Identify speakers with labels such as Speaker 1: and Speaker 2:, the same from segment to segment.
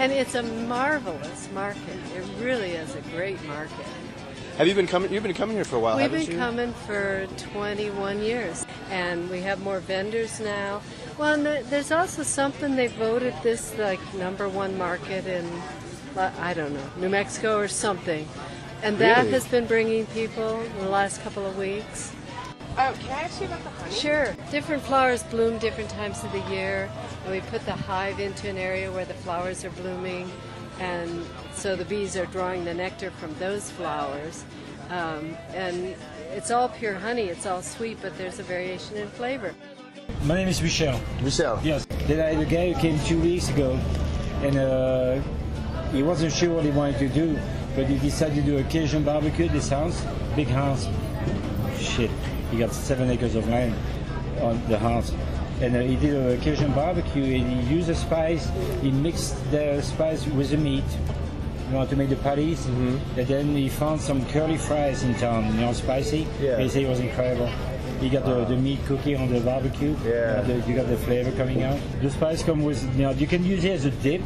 Speaker 1: And it's a marvelous market. It really is a great market.
Speaker 2: Have you been coming? You've been coming here for a while, haven't you?
Speaker 1: We've been coming for 21 years, and we have more vendors now. Well, and there's also something they voted this like #1 market in, I don't know, New Mexico or something, and that
Speaker 2: Really?
Speaker 1: has been bringing people in the last couple of weeks.
Speaker 3: Oh, can I ask you about the honey?
Speaker 1: Sure. Different flowers bloom different times of the year, and we put the hive into an area where the flowers are blooming, and so the bees are drawing the nectar from those flowers. And it's all pure honey, it's all sweet, but there's a variation in flavor.
Speaker 4: My name is Michel.
Speaker 2: Michelle.
Speaker 4: Yes. Then I had a guy who came 2 weeks ago, and he wasn't sure what he wanted to do, but he decided to do a Cajun barbecue at this house, big house. Shit, he got 7 acres of land on the house. And he did a Cajun barbecue, and he used a spice, he mixed the spice with the meat, to make the patties. Mm-hmm. And then he found some curly fries in town, spicy.
Speaker 2: Yeah.
Speaker 4: He said it was incredible. You got the meat cooking on the barbecue.
Speaker 2: Yeah.
Speaker 4: You got the flavor coming out. The spice comes with, you can use it as a dip.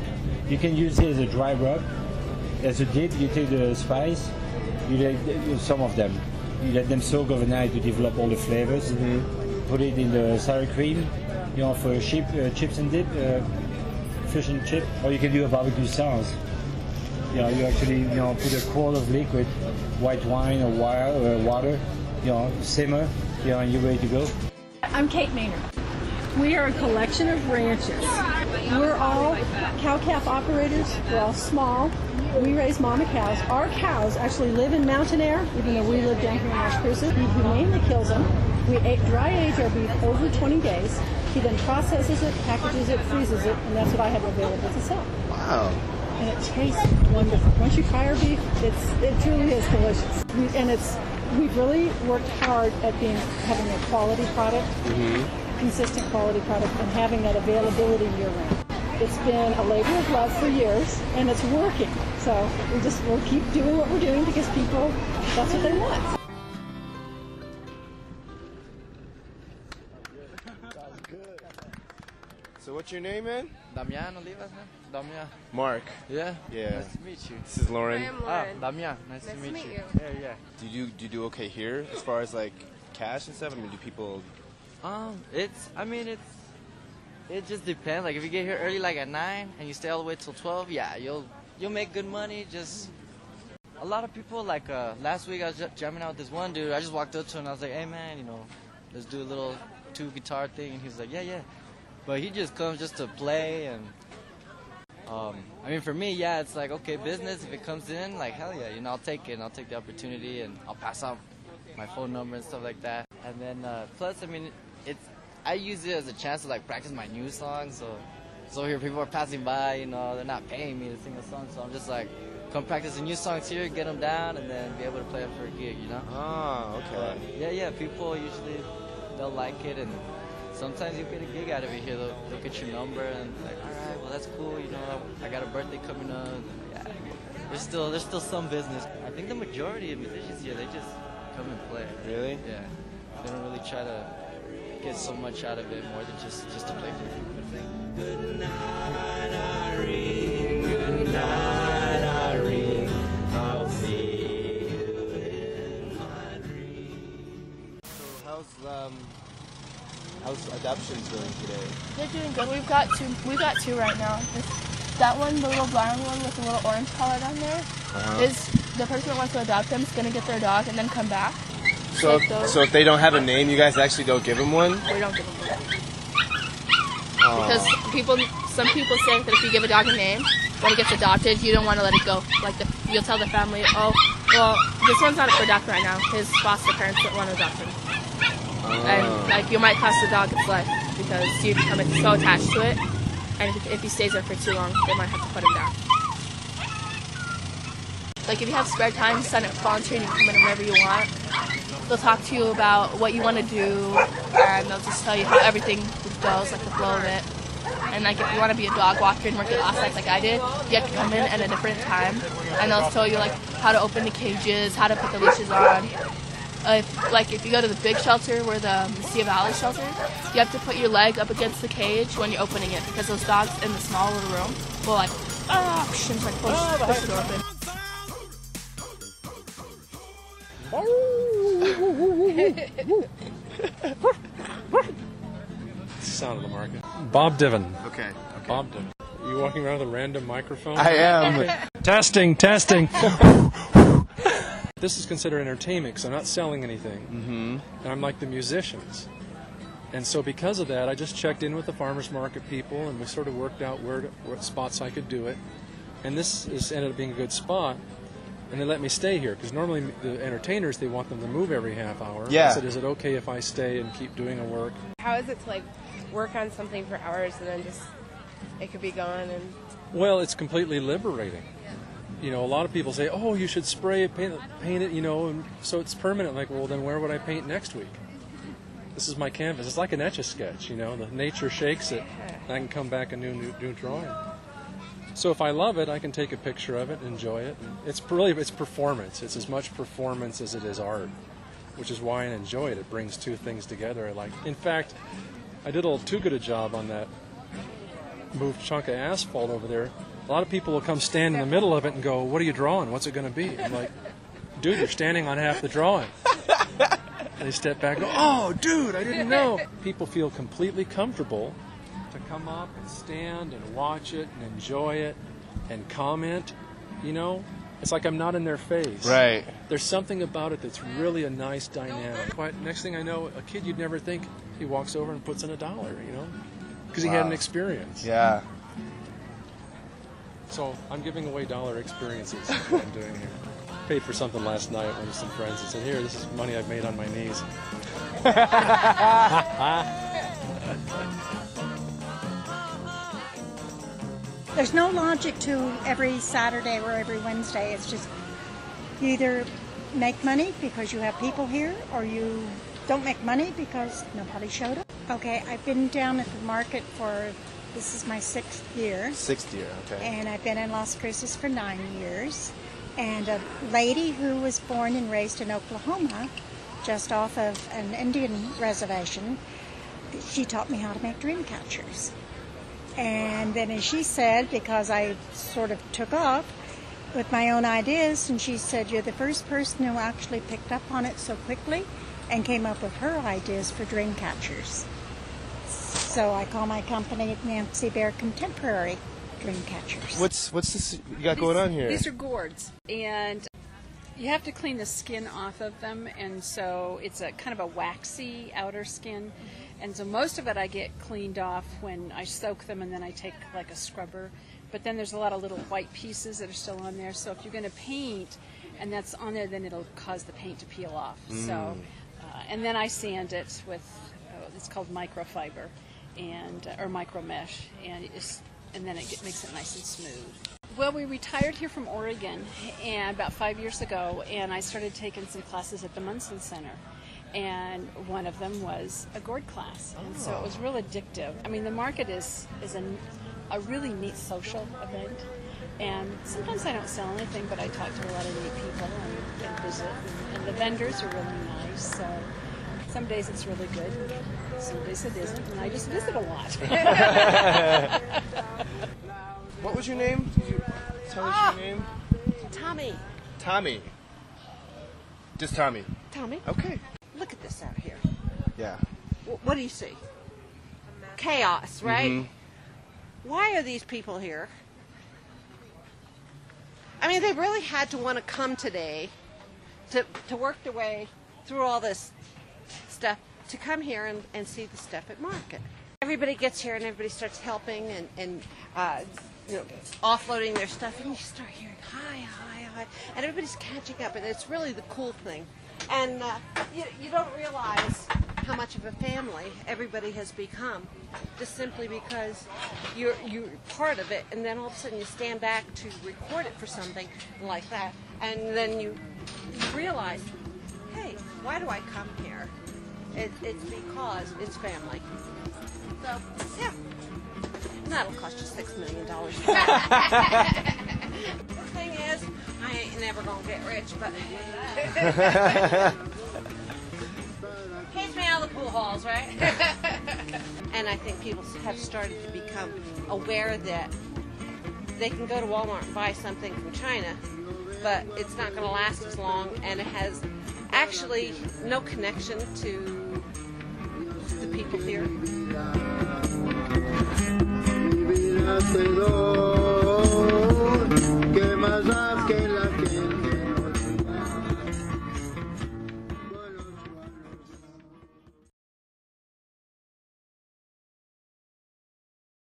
Speaker 4: You can use it as a dry rub. As a dip, you take the spice, you let some of them. You let them soak overnight to develop all the flavors. Mm-hmm. Put it in the sour cream, for chips and dip, fish and chip. Or you can do a barbecue sauce. You actually, put a quart of liquid, white wine or water, simmer, and you're ready to go.
Speaker 5: I'm Kate Maynard. We are a collection of ranches. We're all cow-calf operators. We're all small. We raise mama cows. Our cows actually live in mountain air, even though we live down here in Las Cruces. He humanely kills them. We dry age our beef over 20 days. He then processes it, packages it, freezes it, and that's what I have available to sell.
Speaker 2: Wow.
Speaker 5: And it tastes wonderful. Once you try our beef, it truly is delicious. We've really worked hard at having a quality product, consistent quality product, and having that availability year-round. It's been a labor of love for years, and it's working. So we'll keep doing what we're doing because people, that's what they want.
Speaker 2: So what's your name, man?
Speaker 6: Damian Olivas, man. Damian.
Speaker 2: Mark.
Speaker 6: Yeah?
Speaker 2: Yeah.
Speaker 6: Nice to meet you.
Speaker 2: This is Lauren.
Speaker 3: I am Lauren.
Speaker 6: Damian. Nice to meet you. Yeah.
Speaker 2: Do you do okay here as far as like cash and stuff? I mean, do people?
Speaker 6: It just depends. Like if you get here early, like at 9, and you stay all the way till 12, yeah, you'll make good money. Just a lot of people. Like last week, I was jamming out with this one dude. I just walked up to him and I was like, "Hey man, let's do a little 2-guitar thing." And he was like, "Yeah." But he just comes just to play, and for me, yeah, it's like, okay, business, if it comes in, like, hell yeah, I'll take it, and I'll take the opportunity, and I'll pass out my phone number and stuff like that. And then, plus, I use it as a chance to, like, practice my new songs, so here people are passing by, they're not paying me to sing a song, so I'm just like, come practice the new songs here, get them down, and then be able to play them for a gig,
Speaker 2: Oh, okay.
Speaker 6: Yeah, people usually, they'll like it, and sometimes you get a gig out of it here. They'll get your number and like, all right, well that's cool. I got a birthday coming up. Yeah, there's still some business. I think the majority of musicians here, they just come and play.
Speaker 2: Really?
Speaker 6: Yeah. They don't really try to get so much out of it more than just to play for people.
Speaker 7: Good night, Irene. Good night, Irene. I'll see you in my dream.
Speaker 2: So how's adoptions going today?
Speaker 3: They're doing good. We've got two right now. That one, the little brown one with the little orange collar down there, is the person that wants to adopt them is going to get their dog and then come back.
Speaker 2: So if they don't have a name, you guys actually don't give them one?
Speaker 3: We don't give them one. Because some people say that if you give a dog a name, when it gets adopted, you don't want to let it go. Like you'll tell the family, oh, well, this one's not for adoption right now. His foster parents don't want to adopt him. And you might cost the dog its life because you become so attached to it, and if he stays there for too long, they might have to put him down. Like if you have spare time, sign up for volunteering, you can come in whenever you want. They'll talk to you about what you want to do, and they'll just tell you how everything goes, like the flow of it. And like if you want to be a dog walker and work at offsites like I did, you have to come in at a different time, and they'll tell you like how to open the cages, how to put the leashes on. If you go to the big shelter, where the Sea Valley shelter, you have to put your leg up against the cage when you're opening it because those dogs in the small little room will She's like, push the door open.
Speaker 8: Sound of the market. Bob Divin.
Speaker 2: Okay.
Speaker 8: Bob Divin. Are you walking around with a random microphone?
Speaker 2: I am.
Speaker 8: Testing. This is considered entertainment because I'm not selling anything.
Speaker 2: Mm-hmm.
Speaker 8: And I'm like the musicians. And so because of that, I just checked in with the farmers market people and we sort of worked out what spots I could do it. And this ended up being a good spot. And they let me stay here because normally the entertainers, they want them to move every half hour.
Speaker 2: Yeah.
Speaker 8: I said, is it okay if I stay and keep doing the work?
Speaker 9: How is it to like work on something for hours and then just it could be gone? And
Speaker 8: Well, it's completely liberating. You know, a lot of people say, oh, you should spray it, paint it, you know, and so it's permanent. Like, well, then where would I paint next week? This is my canvas. It's like an Etch-a-Sketch, you know. The nature shakes it, and I can come back a new drawing. So if I love it, I can take a picture of it and enjoy it. And it's performance. It's as much performance as it is art, which is why I enjoy it. It brings two things together. In fact, I did a little too good a job on that moved chunk of asphalt over there. A lot of people will come stand in the middle of it and go, what are you drawing? What's it going to be? I'm like, dude, you're standing on half the drawing. They step back and go, oh, dude, I didn't know. People feel completely comfortable to come up and stand and watch it and enjoy it and comment, you know. It's like I'm not in their face.
Speaker 2: Right.
Speaker 8: There's something about it that's really a nice dynamic. But next thing I know, a kid you'd never think, he walks over and puts in $1, you know, because he had an experience.
Speaker 2: Yeah.
Speaker 8: So I'm giving away dollar experiences. That's what I'm doing here. Paid for something last night with some friends and said, here, this is money I've made on my knees.
Speaker 10: There's no logic to every Saturday or every Wednesday. It's just you either make money because you have people here or you don't make money because nobody showed up. Okay, I've been down at the market this is my 6th year.
Speaker 2: 6th year, okay.
Speaker 10: And I've been in Las Cruces for 9 years. And a lady who was born and raised in Oklahoma, just off of an Indian reservation, she taught me how to make dream catchers. And then as she said, because I sort of took off with my own ideas, and she said, you're the first person who actually picked up on it so quickly and came up with her ideas for dream catchers. So I call my company Nancy Bear Contemporary Dream Catchers.
Speaker 2: What's this you got going on here?
Speaker 11: These are gourds, and you have to clean the skin off of them, and so it's a kind of a waxy outer skin, and so most of it I get cleaned off when I soak them, and then I take like a scrubber. But then there's a lot of little white pieces that are still on there, so if you're going to paint and that's on there, then it'll cause the paint to peel off. So, and then I sand it with it's called microfiber or micro mesh, and then it makes it nice and smooth. Well, we retired here from Oregon and about 5 years ago, and I started taking some classes at the Munson Center. And one of them was a gourd class, and so it was real addictive. I mean, the market is a really neat social event, and sometimes I don't sell anything, but I talk to a lot of neat people and visit, and the vendors are really nice. So some days it's really good, some days it isn't, and I just visit a lot.
Speaker 2: What was your name? Did you tell us your name?
Speaker 12: Tommy.
Speaker 2: Tommy. Just Tommy.
Speaker 12: Tommy.
Speaker 2: Okay.
Speaker 12: Look at this out here.
Speaker 2: Yeah.
Speaker 12: What do you see? Chaos, right?
Speaker 2: Mm-hmm.
Speaker 12: Why are these people here? I mean, they really had to want to come today to work their way through all this stuff to come here and see the stuff at market. Everybody gets here and everybody starts helping and offloading their stuff, and you start hearing hi, and everybody's catching up, and it's really the cool thing. And you don't realize how much of a family everybody has become, just simply because you're part of it, and then all of a sudden you stand back to record it for something like that, and then you realize, hey, why do I come here? It's because it's family. So, yeah. And that'll cost you $6 million. The thing is, I ain't never going to get rich, but keeps me out of the pool halls, right? And I think people have started to become aware that they can go to Walmart and buy something from China, but it's not going to last as long, and it has actually no connection to the people here.